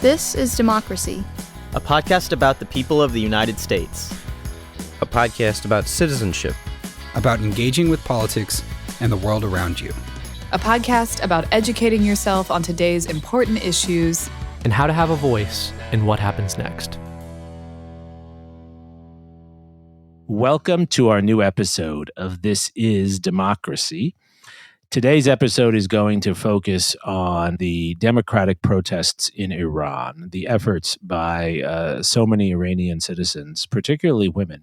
This is Democracy, a podcast about the people of the United States. A podcast about citizenship, about engaging with politics and the world around you. A podcast about educating yourself on today's important issues and how to have a voice in what happens next. Welcome to our new episode of This is Democracy. Today's episode is going to focus on the democratic protests in Iran, the efforts by so many Iranian citizens, particularly women,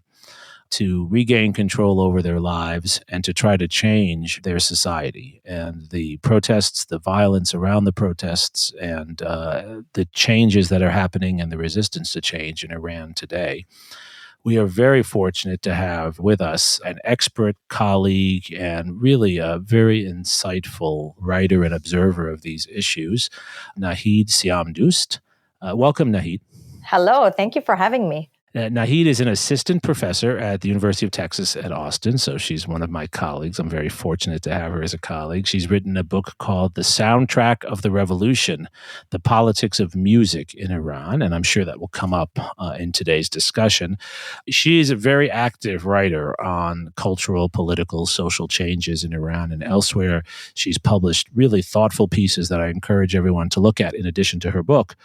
to regain control over their lives and to try to change their society. And the protests, the violence around the protests, and the changes that are happening and the resistance to change in Iran today. We are very fortunate to have with us an expert colleague and really a very insightful writer and observer of these issues, Nahid Siamdoust. Welcome, Nahid. Hello, thank you for having me. Nahid is an assistant professor at the University of Texas at Austin, so she's one of my colleagues. I'm very fortunate to have her as a colleague. She's written a book called The Soundtrack of the Revolution, The Politics of Music in Iran, and I'm sure that will come up in today's discussion. She is a very active writer on cultural, political, social changes in Iran and elsewhere. She's published really thoughtful pieces that I encourage everyone to look at in addition to her book,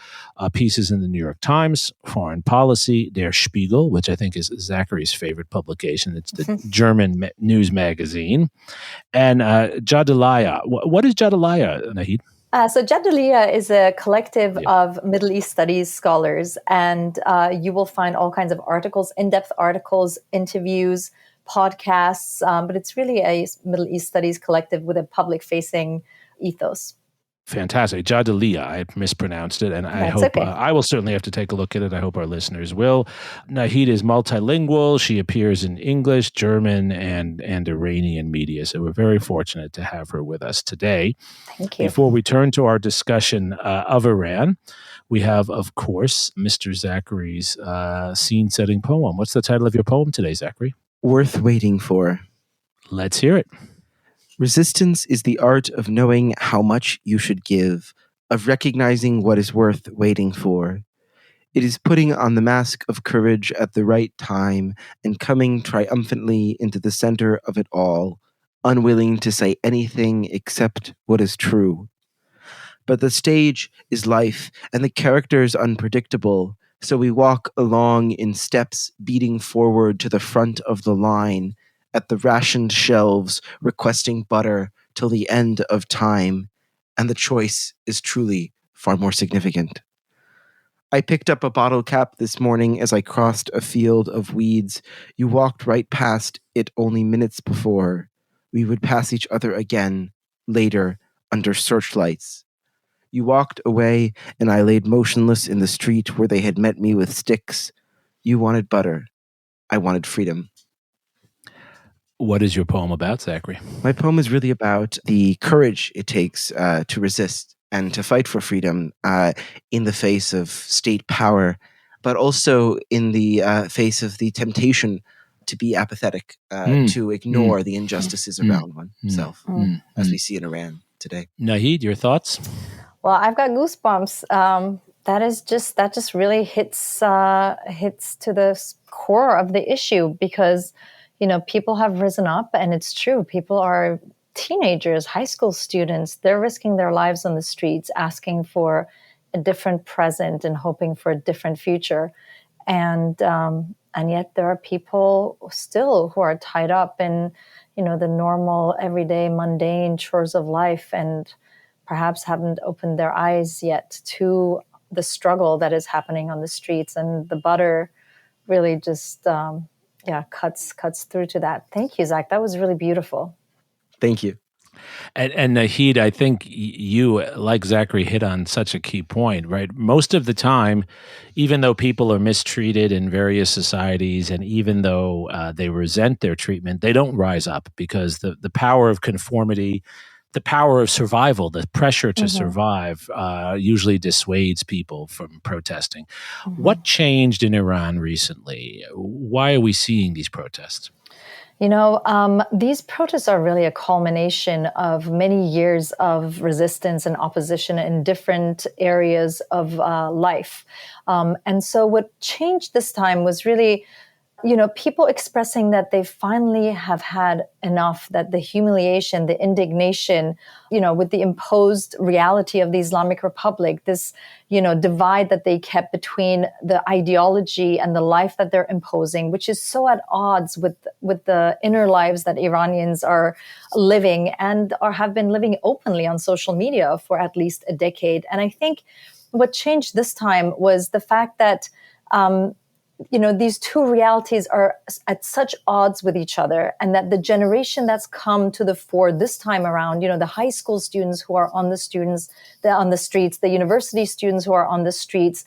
pieces in the New York Times, Foreign Policy, Der Spiegel, which I think is Zachary's favorite publication. It's the German news magazine. And Jadaliyya. What is Jadaliyya, Nahid? So Jadaliyya is a collective of Middle East studies scholars, and you will find all kinds of articles, in-depth articles, interviews, podcasts, but it's really a Middle East studies collective with a public-facing ethos. Fantastic. Jadaliyya, I mispronounced it, and I hope okay. I will certainly have to take a look at it. I hope our listeners will. Nahid is multilingual. She appears in English, German, and Iranian media, so we're very fortunate to have her with us today. Thank you. Before we turn to our discussion of Iran, we have, of course, Mr. Zachary's scene-setting poem. What's the title of your poem today, Zachary? Worth Waiting For. Let's hear it. Resistance is the art of knowing how much you should give, of recognizing what is worth waiting for. It is putting on the mask of courage at the right time and coming triumphantly into the center of it all, unwilling to say anything except what is true. But the stage is life, and the characters unpredictable, so we walk along in steps beating forward to the front of the line, at the rationed shelves, requesting butter till the end of time, and the choice is truly far more significant. I picked up a bottle cap this morning as I crossed a field of weeds. You walked right past it only minutes before. We would pass each other again, later, under searchlights. You walked away, and I laid motionless in the street where they had met me with sticks. You wanted butter. I wanted freedom. What is your poem about, Zachary? My poem is really about the courage it takes to resist and to fight for freedom in the face of state power, but also in the face of the temptation to be apathetic, to ignore the injustices around oneself, as we see in Iran today. Nahid, your thoughts? Well, I've got goosebumps. That just really hits to the core of the issue because people have risen up, and it's true. People are teenagers, high school students. They're risking their lives on the streets, asking for a different present and hoping for a different future. And yet there are people still who are tied up in, the normal, everyday, mundane chores of life, and perhaps haven't opened their eyes yet to the struggle that is happening on the streets. And the butter really just cuts through to that. Thank you, Zach. That was really beautiful. Thank you. And Nahid, I think you, like Zachary, hit on such a key point, right? Most of the time, even though people are mistreated in various societies, and even though they resent their treatment, they don't rise up because the power of conformity, the power of survival, the pressure to survive usually dissuades people from protesting. What changed in Iran recently? Why are we seeing these protests? These protests are really a culmination of many years of resistance and opposition in different areas of life. And so what changed this time was really, people expressing that they finally have had enough, that the humiliation, the indignation, with the imposed reality of the Islamic Republic, this, divide that they kept between the ideology and the life that they're imposing, which is so at odds with the inner lives that Iranians are living and have been living openly on social media for at least a decade. And I think what changed this time was the fact that these two realities are at such odds with each other, and that the generation that's come to the fore this time around, the high school students who are on the streets, the university students who are on the streets,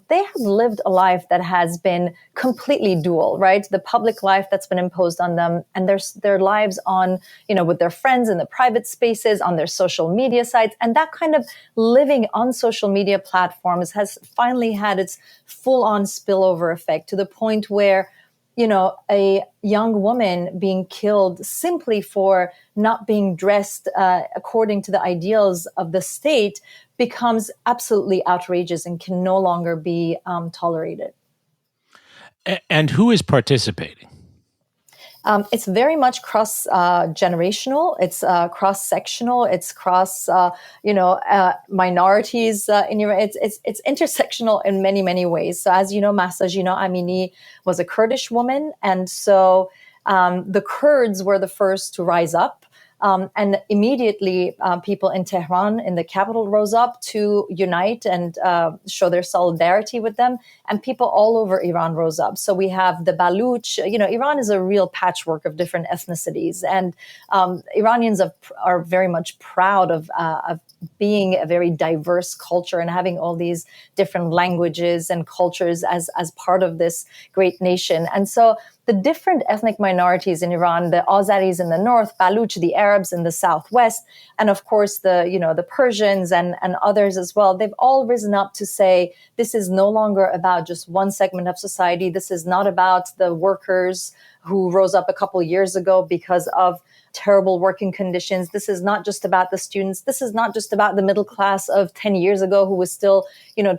they have lived a life that has been completely dual, right? The public life that's been imposed on them, and their lives on, with their friends in the private spaces, on their social media sites, and that kind of living on social media platforms has finally had its full-on spillover effect to the point where, a young woman being killed simply for not being dressed according to the ideals of the state becomes absolutely outrageous and can no longer be tolerated. And who is participating? It's very much cross-generational. It's cross-sectional. It's cross, minorities in Iran. It's intersectional in many, many ways. So as you know, Mahsa Amini was a Kurdish woman. And so the Kurds were the first to rise up. And immediately people in Tehran, in the capital, rose up to unite and show their solidarity with them. And people all over Iran rose up. So we have the Baluch. Iran is a real patchwork of different ethnicities. And Iranians are very much proud of being a very diverse culture and having all these different languages and cultures as part of this great nation. And so the different ethnic minorities in Iran, the Azaris in the north, Baluch, the Arabs in the southwest, and of course the Persians and others as well, they've all risen up to say this is no longer about just one segment of society. This is not about the workers who rose up a couple years ago because of terrible working conditions. This is not just about the students. This is not just about the middle class of 10 years ago who was still,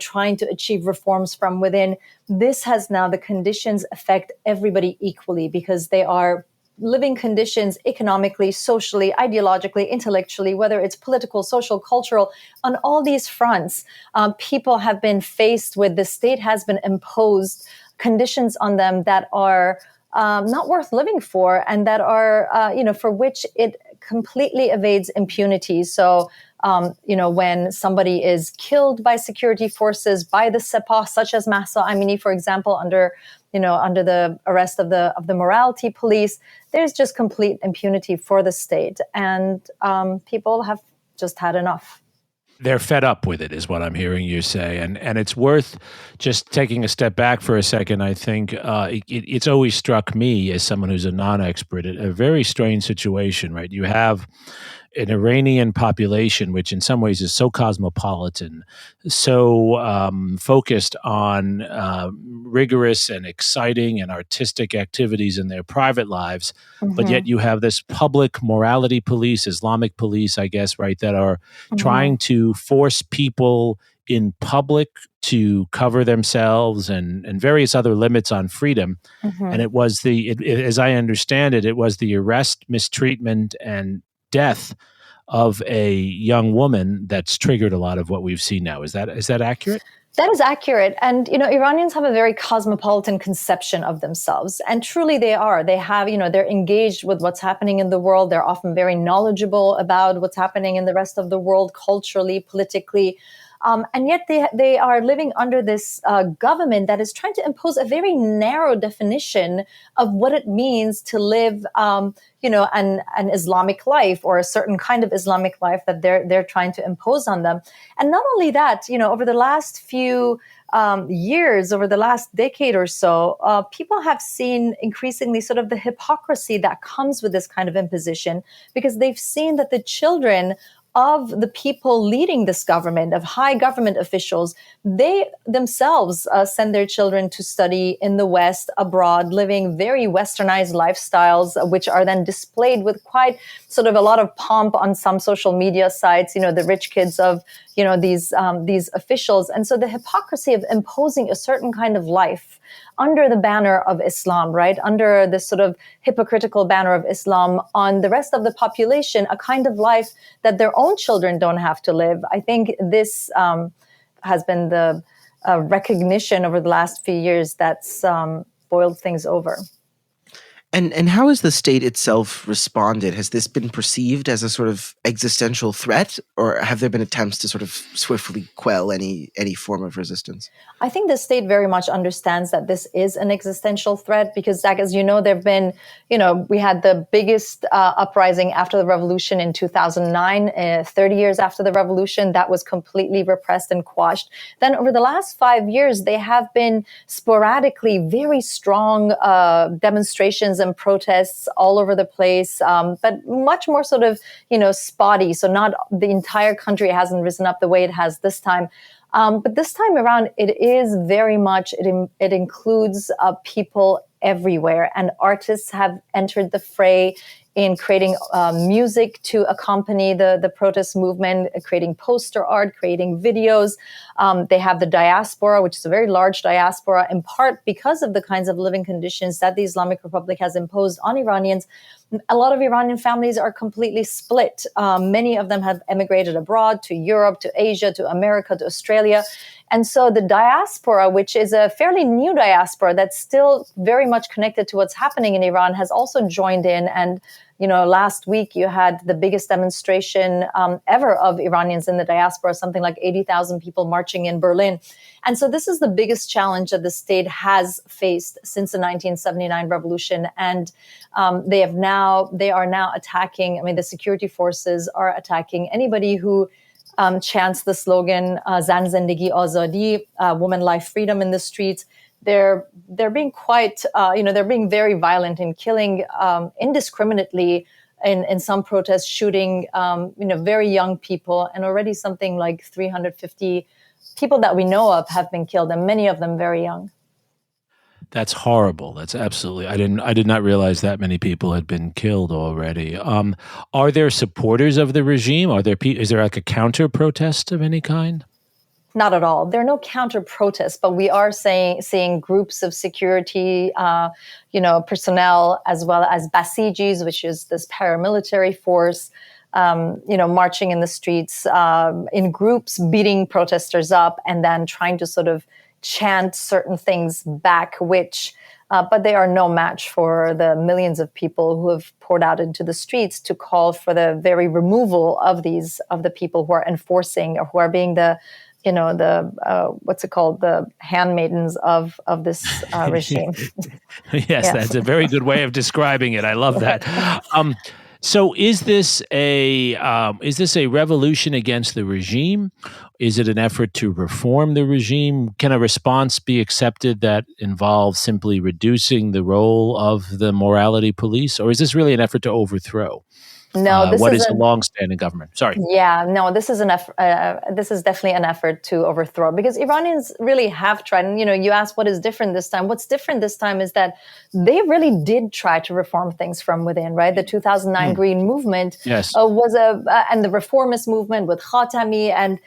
trying to achieve reforms from within. This has now, the conditions affect everybody equally because they are living conditions economically, socially, ideologically, intellectually, whether it's political, social, cultural, on all these fronts. People have been faced with, the state has been imposed conditions on them that are not worth living for, and that are, for which it completely evades impunity. So, when somebody is killed by security forces, by the Sepah, such as Mahsa Amini, for example, under the arrest of the morality police, there's just complete impunity for the state. And people have just had enough. They're fed up with it, is what I'm hearing you say. And it's worth just taking a step back for a second. I think it's always struck me, as someone who's a non-expert, a very strange situation, right? You have an Iranian population, which in some ways is so cosmopolitan, so focused on rigorous and exciting and artistic activities in their private lives, but yet you have this public morality police, Islamic police, I guess, right, that are trying to force people in public to cover themselves and various other limits on freedom. And it was as I understand it, it was the arrest, mistreatment, and death of a young woman that's triggered a lot of what we've seen now. Is that accurate? That is accurate. And, Iranians have a very cosmopolitan conception of themselves. And truly they are. They have, they're engaged with what's happening in the world. They're often very knowledgeable about what's happening in the rest of the world, culturally, politically. And yet they are living under this government that is trying to impose a very narrow definition of what it means to live, an Islamic life, or a certain kind of Islamic life that they're trying to impose on them. And not only that, over the last few years, over the last decade or so, people have seen increasingly sort of the hypocrisy that comes with this kind of imposition, because they've seen that the children of the people leading this government, of high government officials, they themselves send their children to study in the West, abroad, living very westernized lifestyles, which are then displayed with quite sort of a lot of pomp on some social media sites, the rich kids of, these officials. And so the hypocrisy of imposing a certain kind of life under the banner of Islam, right? Under this sort of hypocritical banner of Islam on the rest of the population, a kind of life that their own children don't have to live. I think this has been the recognition over the last few years that's boiled things over. And how has the state itself responded? Has this been perceived as a sort of existential threat, or have there been attempts to sort of swiftly quell any form of resistance? I think the state very much understands that this is an existential threat because, Zach, as you know, there have been, we had the biggest uprising after the revolution in 2009, 30 years after the revolution. That was completely repressed and quashed. Then over the last 5 years, they have been sporadically very strong demonstrations and protests all over the place, but much more sort of, spotty. So not the entire country hasn't risen up the way it has this time. But this time around, it is very much, it includes people everywhere. And artists have entered the fray in creating music to accompany the protest movement, creating poster art, creating videos. They have the diaspora, which is a very large diaspora, in part because of the kinds of living conditions that the Islamic Republic has imposed on Iranians. A lot of Iranian families are completely split. Many of them have emigrated abroad to Europe, to Asia, to America, to Australia. And so the diaspora, which is a fairly new diaspora that's still very much connected to what's happening in Iran, has also joined in. And last week you had the biggest demonstration ever of Iranians in the diaspora, something like 80,000 people marching in Berlin. And so this is the biggest challenge that the state has faced since the 1979 revolution. And they are now attacking, the security forces are attacking anybody who chants the slogan, Zan Zindagi Azadi, woman, life, freedom in the streets. They're being quite, they're being very violent in killing indiscriminately in some protests, shooting, very young people, and already something like 350 people that we know of have been killed, and many of them very young. That's horrible. That's absolutely. I did not realize that many people had been killed already. Are there supporters of the regime? Is there like a counter protest of any kind? Not at all. There are no counter protests, but we are seeing groups of security, personnel, as well as Basijis, which is this paramilitary force, marching in the streets in groups, beating protesters up, and then trying to sort of chant certain things back, but they are no match for the millions of people who have poured out into the streets to call for the very removal of the people who are enforcing or who are being the handmaidens of this regime. Yes, that's a very good way of describing it. I love that. So is this a revolution against the regime? Is it an effort to reform the regime? Can a response be accepted that involves simply reducing the role of the morality police? Or is this really an effort to overthrow? No, what is a long-standing government? Sorry. Yeah, no, this is this is definitely an effort to overthrow, because Iranians really have tried. And you asked what is different this time. What's different this time is that they really did try to reform things from within. Right, the 2009 Green Movement was and the reformist movement with Khatami, and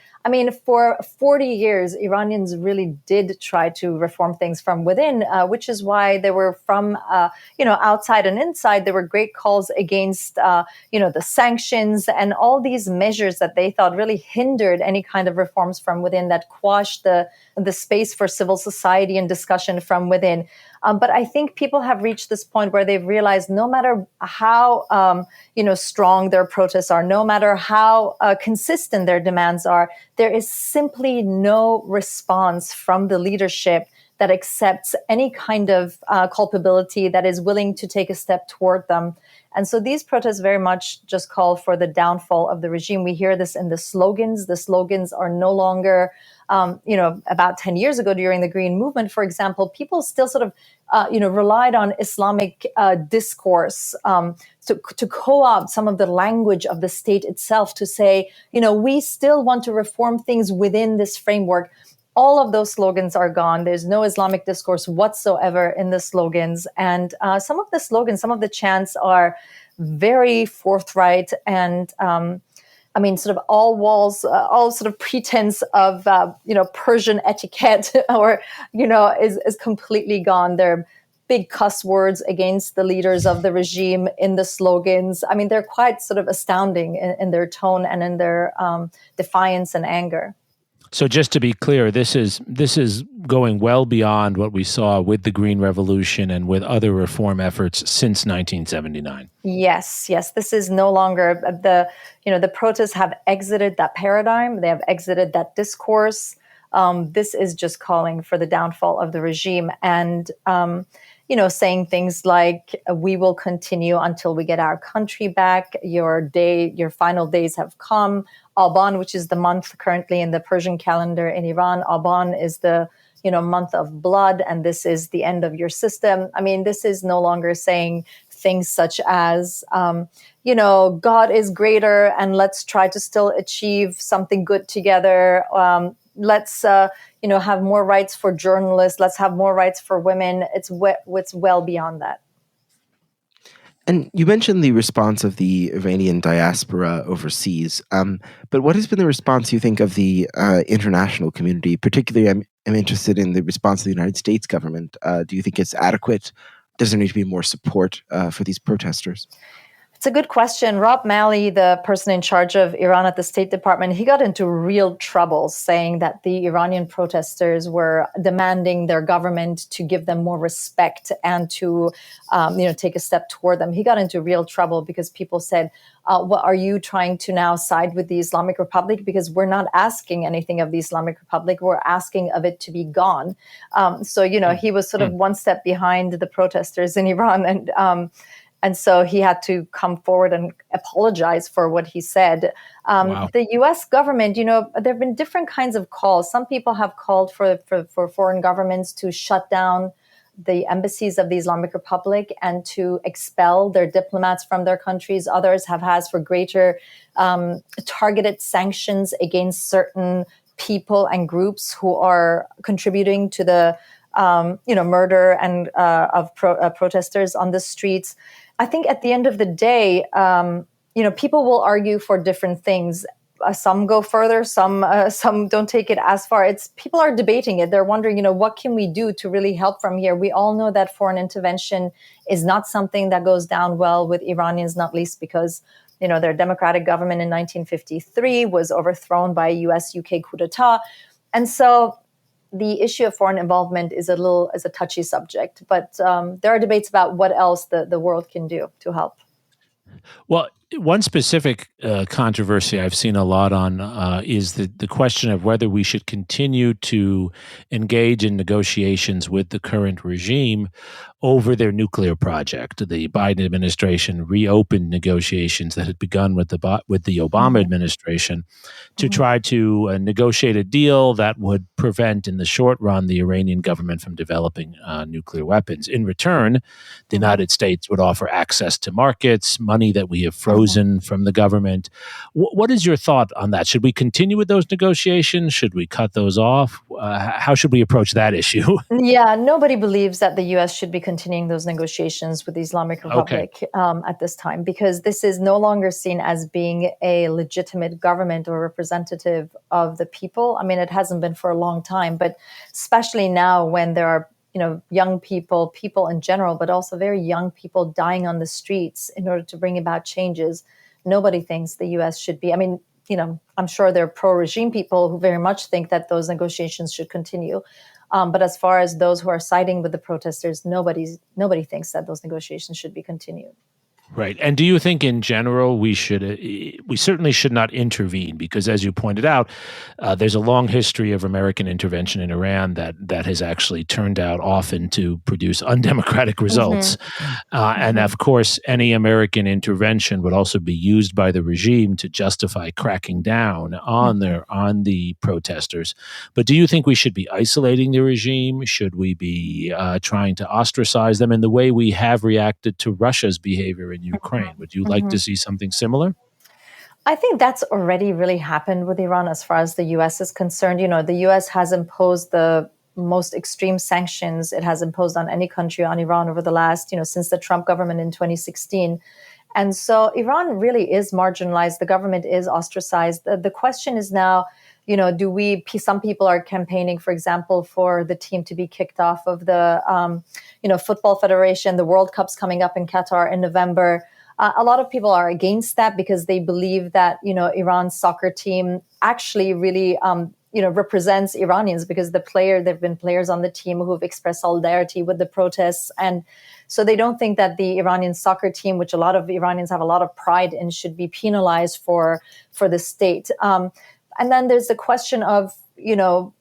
for 40 years, Iranians really did try to reform things from within, which is why there were from, outside and inside, there were great calls against, the sanctions and all these measures that they thought really hindered any kind of reforms from within, that quashed the space for civil society and discussion from within. But I think people have reached this point where they've realized no matter how, strong their protests are, no matter how consistent their demands are, there is simply no response from the leadership that accepts any kind of culpability, that is willing to take a step toward them. And so these protests very much just call for the downfall of the regime. We hear this in the slogans. The slogans are no longer, about 10 years ago during the Green Movement, for example, people still sort of, relied on Islamic discourse to co-opt some of the language of the state itself to say, we still want to reform things within this framework. All of those slogans are gone. There's no Islamic discourse whatsoever in the slogans. And some of the slogans, some of the chants are very forthright and sort of all sort of pretense of, Persian etiquette or, is completely gone. They're big cuss words against the leaders of the regime in the slogans. I mean, they're quite sort of astounding in their tone and in their defiance and anger. So just to be clear, this is going well beyond what we saw with the Green Revolution and with other reform efforts since 1979. Yes. This is no longer the protests have exited that paradigm. They have exited that discourse. This is just calling for the downfall of the regime and, saying things like, we will continue until we get our country back. Your final days have come. Aban, which is the month currently in the Persian calendar in Iran, Aban is the month of blood, and this is the end of your system. I mean, this is no longer saying things such as, God is greater, and let's try to still achieve something good together. Let's have more rights for journalists. Let's have more rights for women. It's well beyond that. And you mentioned the response of the Iranian diaspora overseas, but what has been the response, you think, of the international community? Particularly, I'm interested in the response of the United States government. Do you think it's adequate? Does there need to be more support for these protesters? It's a good question. Rob Malley, the person in charge of Iran at the State Department, he got into real trouble saying that the Iranian protesters were demanding their government to give them more respect and to, take a step toward them. He got into real trouble because people said, what are you trying to now side with the Islamic Republic? Because we're not asking anything of the Islamic Republic. We're asking of it to be gone. He was sort of one step behind the protesters in Iran. And so he had to come forward and apologize for what he said. Wow. The U.S. government, there have been different kinds of calls. Some people have called for foreign governments to shut down the embassies of the Islamic Republic and to expel their diplomats from their countries. Others have asked for greater targeted sanctions against certain people and groups who are contributing to the murder and of protesters on the streets. I think at the end of the day, people will argue for different things. Some go further, some don't take it as far. People are debating it. They're wondering, what can we do to really help from here? We all know that foreign intervention is not something that goes down well with Iranians, not least because, their democratic government in 1953 was overthrown by a US-UK coup d'etat. And so the issue of foreign involvement is a touchy subject, but there are debates about what else the world can do to help. Well, one specific controversy I've seen a lot on is the question of whether we should continue to engage in negotiations with the current regime over their nuclear project. The Biden administration reopened negotiations that had begun with the Obama administration to try to negotiate a deal that would prevent, in the short run, the Iranian government from developing nuclear weapons. In return, the United States would offer access to markets, money that we have frozen from the government. What is your thought on that? Should we continue with those negotiations? Should we cut those off? How should we approach that issue? Yeah, nobody believes that the U.S. should be continuing those negotiations with the Islamic Republic at this time, because this is no longer seen as being a legitimate government or representative of the people. I mean, it hasn't been for a long time, but especially now when there are young people in general, but also very young people dying on the streets in order to bring about changes. Nobody thinks the U.S. should be. I mean, I'm sure there are pro-regime people who very much think that those negotiations should continue. But as far as those who are siding with the protesters, nobody thinks that those negotiations should be continued. Right. And do you think in general we certainly should not intervene? Because as you pointed out, there's a long history of American intervention in Iran that has actually turned out often to produce undemocratic results. And of course, any American intervention would also be used by the regime to justify cracking down on the protesters. But do you think we should be isolating the regime? Should we be trying to ostracize them in the way we have reacted to Russia's behavior in in Ukraine. Would you like to see something similar? I think that's already really happened with Iran as far as the US is concerned. The US has imposed the most extreme sanctions it has imposed on any country on Iran over the last, since the Trump government in 2016. And so Iran really is marginalized. The government is ostracized. The question is now, some people are campaigning, for example, for the team to be kicked off of the, Football Federation. The World Cup's coming up in Qatar in November. A lot of people are against that because they believe that, Iran's soccer team actually really, represents Iranians because there've been players on the team who have expressed solidarity with the protests. And so they don't think that the Iranian soccer team, which a lot of Iranians have a lot of pride in, should be penalized for the state. And then there's the question of,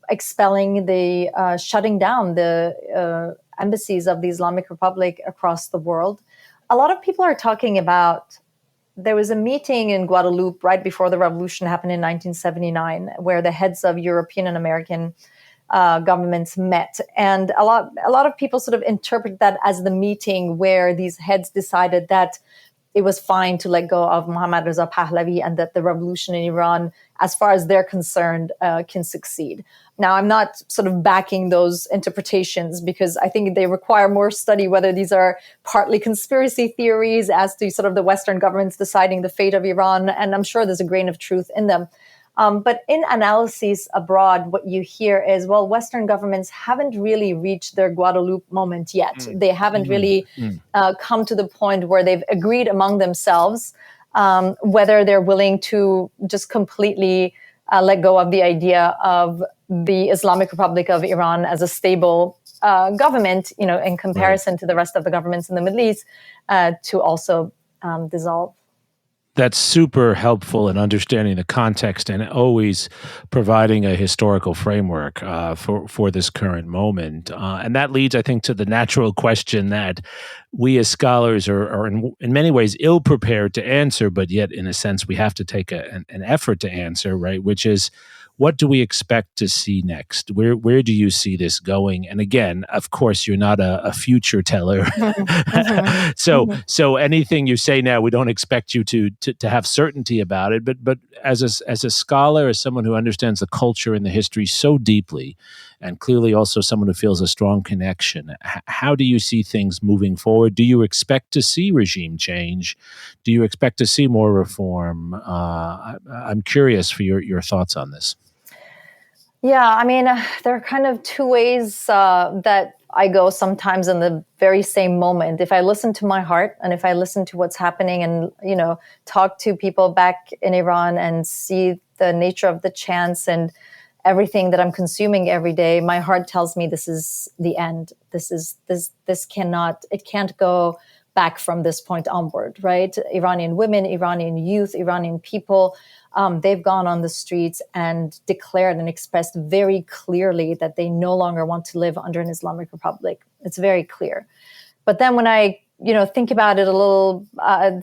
expelling shutting down the embassies of the Islamic Republic across the world. A lot of people are talking about, there was a meeting in Guadeloupe right before the revolution happened in 1979, where the heads of European and American governments met. And a lot of people sort of interpret that as the meeting where these heads decided that it was fine to let go of Mohammad Reza Pahlavi and that the revolution in Iran, as far as they're concerned, can succeed. Now, I'm not sort of backing those interpretations because I think they require more study, whether these are partly conspiracy theories as to sort of the Western governments deciding the fate of Iran. And I'm sure there's a grain of truth in them. But in analyses abroad, what you hear is, well, Western governments haven't really reached their Guadeloupe moment yet. They haven't really come to the point where they've agreed among themselves whether they're willing to just completely let go of the idea of the Islamic Republic of Iran as a stable government, in comparison to the rest of the governments in the Middle East, to also dissolve. That's super helpful in understanding the context and always providing a historical framework for this current moment. And that leads, I think, to the natural question that we as scholars are in many ways ill-prepared to answer, but yet, in a sense, we have to take an effort to answer, right? Which is, what do we expect to see next? Where do you see this going? And again, of course, you're not a future teller. So anything you say now, we don't expect you to have certainty about it. But as a scholar, as someone who understands the culture and the history so deeply, and clearly also someone who feels a strong connection, how do you see things moving forward? Do you expect to see regime change? Do you expect to see more reform? I'm curious for your thoughts on this. Yeah, I mean, there are kind of two ways that I go sometimes in the very same moment. If I listen to my heart and if I listen to what's happening and, talk to people back in Iran and see the nature of the chants and everything that I'm consuming every day, my heart tells me this is the end. It can't go back from this point onward, right? Iranian women, Iranian youth, Iranian people, they've gone on the streets and declared and expressed very clearly that they no longer want to live under an Islamic Republic. It's very clear. But then when I, think about it a little,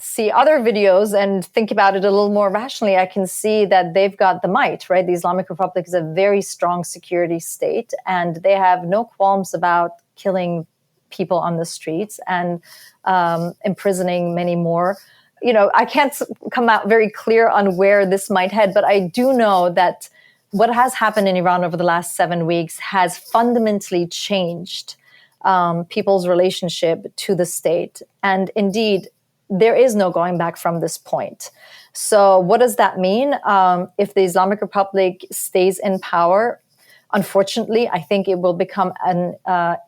see other videos and think about it a little more rationally, I can see that they've got the might, right? The Islamic Republic is a very strong security state, and they have no qualms about killing people on the streets and imprisoning many more. I can't come out very clear on where this might head, but I do know that what has happened in Iran over the last 7 weeks has fundamentally changed people's relationship to the state. And indeed, there is no going back from this point. So what does that mean? If the Islamic Republic stays in power, unfortunately, I think it will become an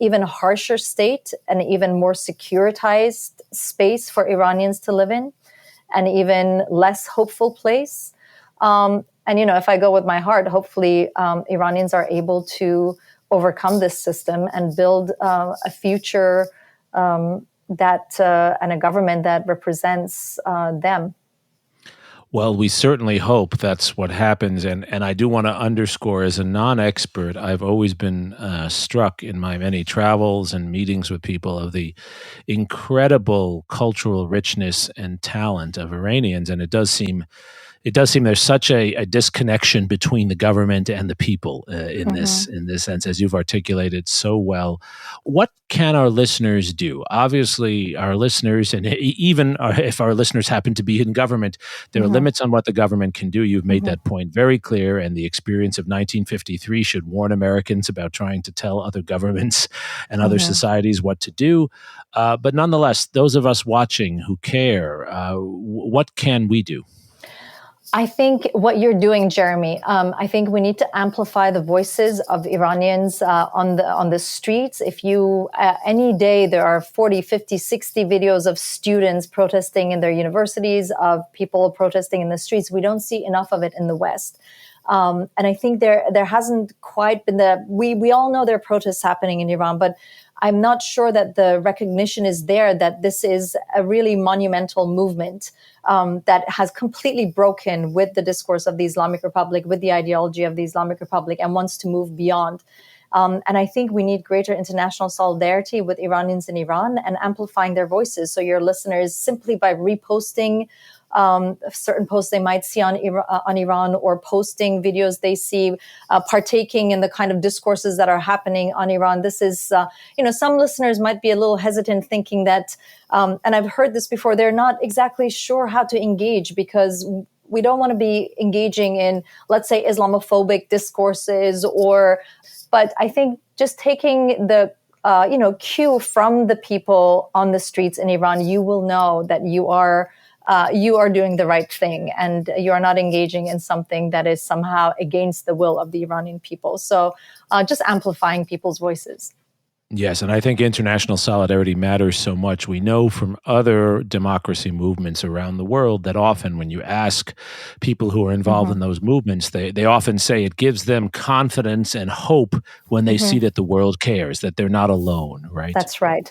even harsher state, an even more securitized space for Iranians to live in, an even less hopeful place. And, if I go with my heart, hopefully Iranians are able to overcome this system and build a future and a government that represents them. Well, we certainly hope that's what happens. And I do want to underscore, as a non-expert, I've always been struck in my many travels and meetings with people of the incredible cultural richness and talent of Iranians. And it does seem it does seem there's such a disconnection between the government and the people in this sense, as you've articulated so well. What can our listeners do? Obviously, our listeners, and even if our listeners happen to be in government, there are limits on what the government can do. You've made that point very clear, and the experience of 1953 should warn Americans about trying to tell other governments and other societies what to do. But nonetheless, those of us watching who care, what can we do? I think what you're doing, Jeremy, I think we need to amplify the voices of Iranians on the streets. If you, any day, there are 40, 50, 60 videos of students protesting in their universities, of people protesting in the streets. We don't see enough of it in the West. And I think there hasn't quite been we all know there are protests happening in Iran, but I'm not sure that the recognition is there that this is a really monumental movement that has completely broken with the discourse of the Islamic Republic, with the ideology of the Islamic Republic, and wants to move beyond. And I think we need greater international solidarity with Iranians in Iran and amplifying their voices. So your listeners, simply by reposting certain posts they might see on Iran, or posting videos they see, partaking in the kind of discourses that are happening on Iran. This is, some listeners might be a little hesitant, thinking that, and I've heard this before, they're not exactly sure how to engage, because we don't want to be engaging in, let's say, Islamophobic discourses, but I think just taking the cue from the people on the streets in Iran, you will know that you are doing the right thing, and you are not engaging in something that is somehow against the will of the Iranian people. So just amplifying people's voices. Yes, and I think international solidarity matters so much. We know from other democracy movements around the world that often when you ask people who are involved in those movements, they often say it gives them confidence and hope when they see that the world cares, that they're not alone, right? That's right.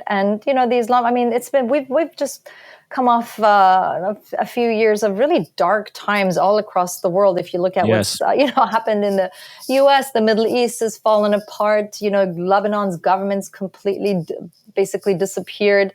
And, the Islam, I mean, it's been, we've just come off a few years of really dark times all across the world. If you look at what's happened in the U.S., the Middle East has fallen apart. Lebanon's government's completely basically disappeared.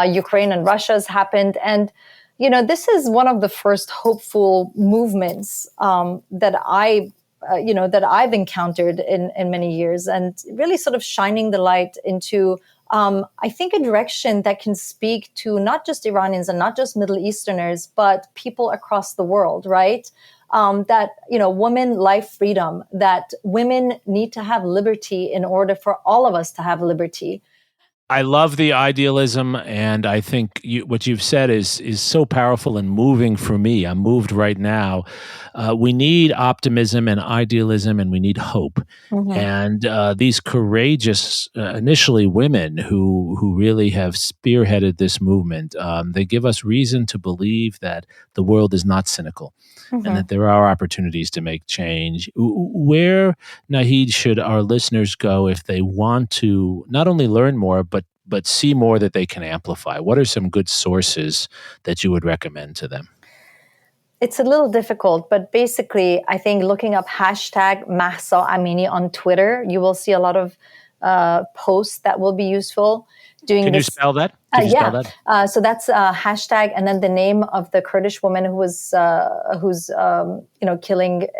Ukraine and Russia's happened, and this is one of the first hopeful movements that I've encountered in many years, and really sort of shining the light into, I think, a direction that can speak to not just Iranians and not just Middle Easterners, but people across the world, right? That, women, life, freedom, that women need to have liberty in order for all of us to have liberty. I love the idealism, and I think what you've said is so powerful and moving for me. I'm moved right now. We need optimism and idealism, and we need hope. And these courageous, initially women who really have spearheaded this movement, they give us reason to believe that the world is not cynical and that there are opportunities to make change. Where, Nahid, should our listeners go if they want to not only learn more, but see more that they can amplify? What are some good sources that you would recommend to them? It's a little difficult, but basically, I think looking up hashtag Mahsa Amini on Twitter, you will see a lot of posts that will be useful. Can you spell that? So that's hashtag, and then the name of the Kurdish woman who's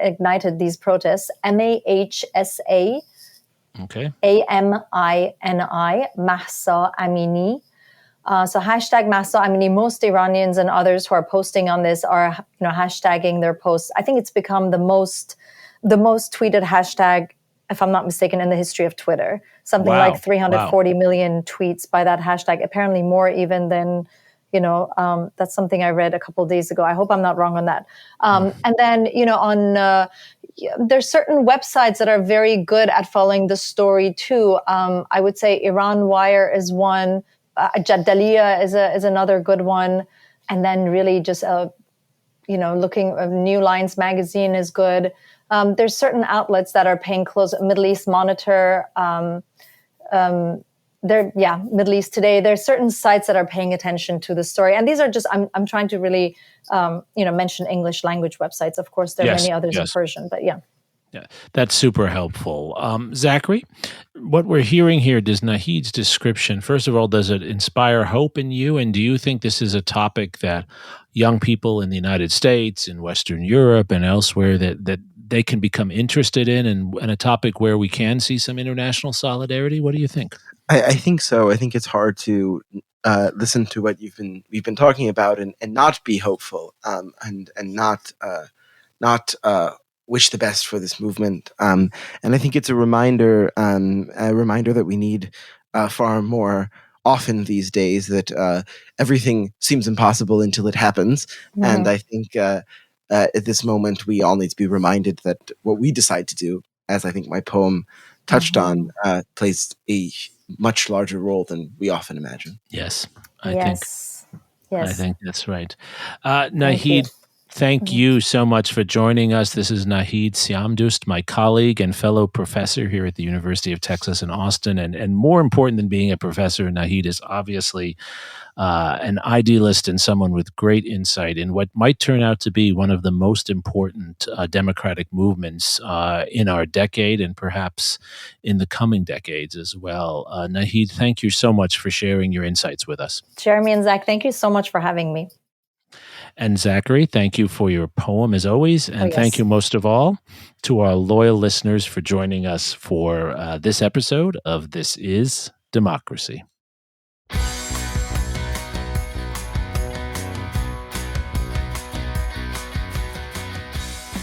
ignited these protests. MAHSA. Okay. AMINI, Mahsa Amini. So hashtag Mahsa Amini. Most Iranians and others who are posting on this are, hashtagging their posts. I think it's become the most tweeted hashtag, if I'm not mistaken, in the history of Twitter. Something like 340 million tweets by that hashtag. Apparently more even than, that's something I read a couple of days ago. I hope I'm not wrong on that. And then, there's certain websites that are very good at following the story too. I would say Iran Wire is one. Jadaliyya is another good one. And then really just, looking New Lines magazine is good. There's certain outlets that are paying close. Middle East Monitor, Middle East Today. There's certain sites that are paying attention to the story, and these are just I'm trying to really mention English language websites. Of course, there are many others in Persian, but yeah. Yeah, that's super helpful. Zachary, what we're hearing here, does Nahid's description, first of all, does it inspire hope in you? And do you think this is a topic that young people in the United States, in Western Europe, and elsewhere that they can become interested in, and a topic where we can see some international solidarity? What do you think? I think so. I think it's hard to listen to what we've been talking about and not be hopeful, and not wish the best for this movement. And I think it's a reminder that we need far more often these days, that everything seems impossible until it happens. Mhm. And I think at this moment, we all need to be reminded that what we decide to do, as I think my poem touched on, plays a much larger role than we often imagine. Yes, Yes. I think that's right. Thank you. Nahid, thank you so much for joining us. This is Nahid Siamdoust, my colleague and fellow professor here at the University of Texas in Austin. And more important than being a professor, Nahid is obviously an idealist and someone with great insight in what might turn out to be one of the most important democratic movements in our decade, and perhaps in the coming decades as well. Nahid, thank you so much for sharing your insights with us. Jeremi and Zach, thank you so much for having me. And Zachary, thank you for your poem as always. And yes. Thank you most of all to our loyal listeners for joining us for this episode of This Is Democracy.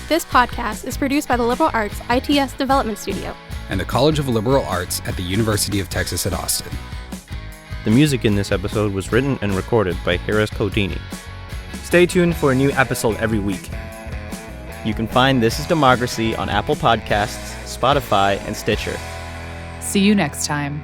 This podcast is produced by the Liberal Arts ITS Development Studio and the College of Liberal Arts at the University of Texas at Austin. The music in this episode was written and recorded by Harris Codini. Stay tuned for a new episode every week. You can find This Is Democracy on Apple Podcasts, Spotify, and Stitcher. See you next time.